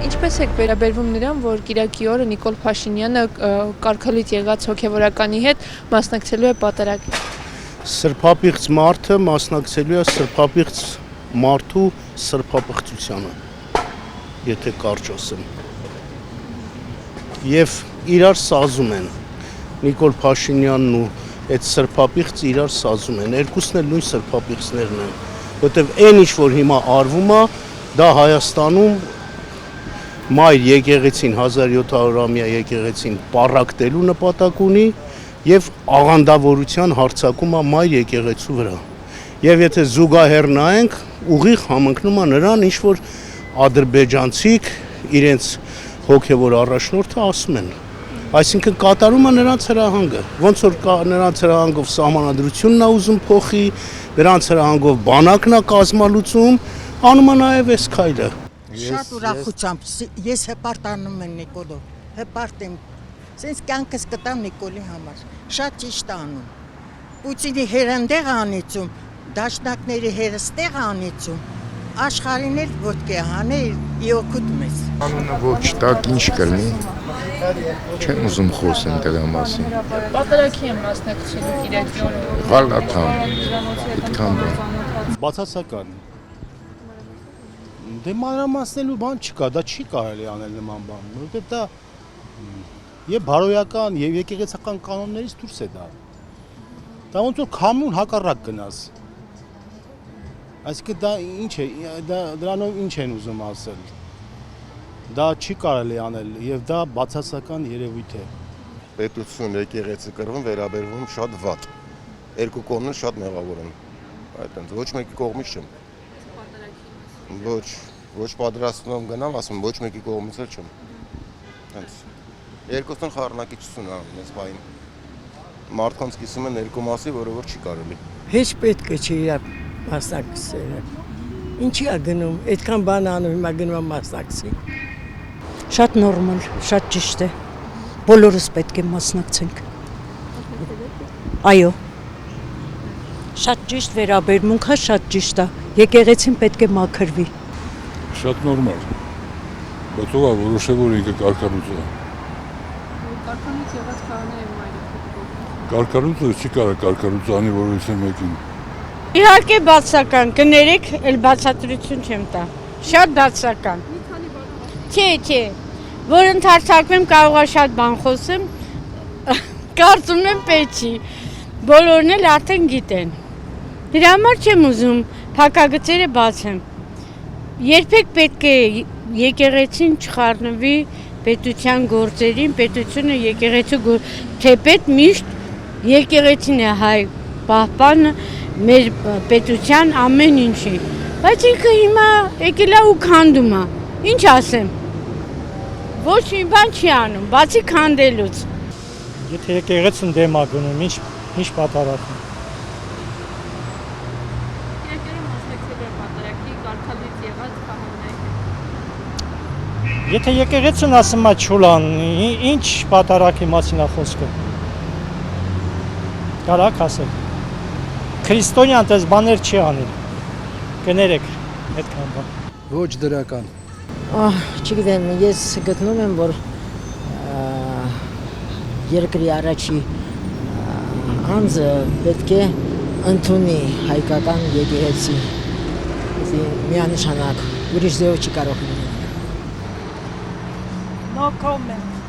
Ինչպես եք վերաբերվում նրան, որ Կիրակի օրը Նիկոլ Փաշինյանը կարգալից եղած հոգևորականի հետ մասնակցելու է պատարագի։ Սրբապիղծ մարդը մասնակցելու է սրբապիղծ մարդու սրբապղծությանը, եթե կարճ ասեմ։ Եվ իրար սազում են, Նիկոլ Փաշինյանն ու այդ սրբապիղծը իրար սազում են, երկուսն էլ նույն սրբապիղծներն են, որտեվ այն ինչ որ հիմա արվում է, դա Հայաստանում մայր եկեղեցին 1700-ամյա եկեղեցին պառակտելու նպատակ ունի եւ աղանդավորության հարձակում է մայր եկեղեցու վրա։ Եվ եթե զուգահեռ նայենք, ուղիղ համընկնում է նրան, ինչ որ ադրբեջանցիք իրենց հոգևոր առաջնորդը ասում են։ Այսինքն կատարում է նրանց հրահանգը, ոնց որ նրանց հրահանգով սահմանադրությունն է ուզում փոխի, նրանց հրահանգով բանակն է կազմալուծում, անում է նաև այս քայլը։ Շատ ուրախությամբ ես հպարտանում եմ Նիկոլով, հպարտ եմ, սենց կյանքս կտամ Նիկոլի համար, շատ ճիշտ անում, Պուտինի հերնդեղ անիծում, դաշնակների հերստեղ անիծում, աշխարհին էլ ոտքի հանել իօգուտ մեզ։ Անունը ոչ տակ ինչ կլինի, չեմ ուզում խոսեմ դրա մասին։ Պատարագի եմ մասնակցելու Կիրակի օրը։ Վալաթան, այդքան Բացասական։ Դե մանրամասնելու բան չկա, դա չի կարելի անել նման բան, որովհետև դա եւ բարոյական եւ եկեղեցական կանոններից դուրս է դա։ Դա ոնց որ քամուն հակառակ գնաս։ Այսինքն դա ինչ է, դրանով ինչ են ուզում ասել։ Դա չի կարելի անել եւ դա բացասական երևույթ է։ Պետություն եկեղեցի կրվում վերաբերվում շատ վատ։ Երկու կողմն շատ մեղավոր են։ Այդտենց ոչ մեկի կողմից չեմ։ Ոչ պատրաստվում եմ գնամ, ասում ոչ մեկի կողմից էլ չեմ։ Հենց երկուսն խառնակիչություն անում այս բային։ Մարդկանց կիսում են երկու մասի, որը որ չի կարելի։ Հեչ պետք է չի իր մասնակցել։ Ինչի է գնում, այդքան բան անում, հիմա գնում է մասնակցի։ Շատ նորմալ, շատ ճիշտ է։ Բոլորս պետք է մասնակցենք։ Այո։ Շատ ճիշտ վերաբերմունքը, շատ ճիշտ է։ Եկեղեցին պետք է մաքրվի։ Շատ նորմալ։ Բայց ով է որոշել, որ ինքը կարգառույց է։ Կարգալից եղած քահանա եւ մայրը։ Կարգառույցը չի կարող կարգառույց անի որոշել մեկին։ Իհարկե բացական, կներեք, էլ բացատրություն չեմ տա։ Շատ բացական։ Չէ, որ ընդհարցակվեմ կարող է շատ բան խոսեմ, կարծում եմ պետք չի, բոլորն էլ արդեն գիտեն։ Դրա համար չեմ ուզում փակագծերը բացեմ։ Երբեք պետք է եկեղեցին չխառնվի պետության գործերին, պետությունը եկեղեցու թեպետ միշտ եկեղեցին է հայ պահպանը մեր պետության ամեն ինչի։ Բայց ինքը հիմա եկել է ու քանդում է։ Ինչ ասեմ։ Ոչ մի բան չի անում, բացի քանդելուց։ Եթե եկեղեցին դեմ է գնում, ինչ պատարագում։ Եթե եկեղեցին ասում է չուլան, ինչ պատարագի մասին է խոսքը։ Կարակ ասել։ Քրիստոնյան դες բաներ չի անել։ Կներեք, այդքան բան։ Ոչ դրական։ Չգիտեմ, ես գտնում եմ, որ երկրի առաջի անձը պետք է ընդունի հայկական եկեղեցի։ Միանշանակ, ուրիշ ձևով չի կարող լինել։ No comment.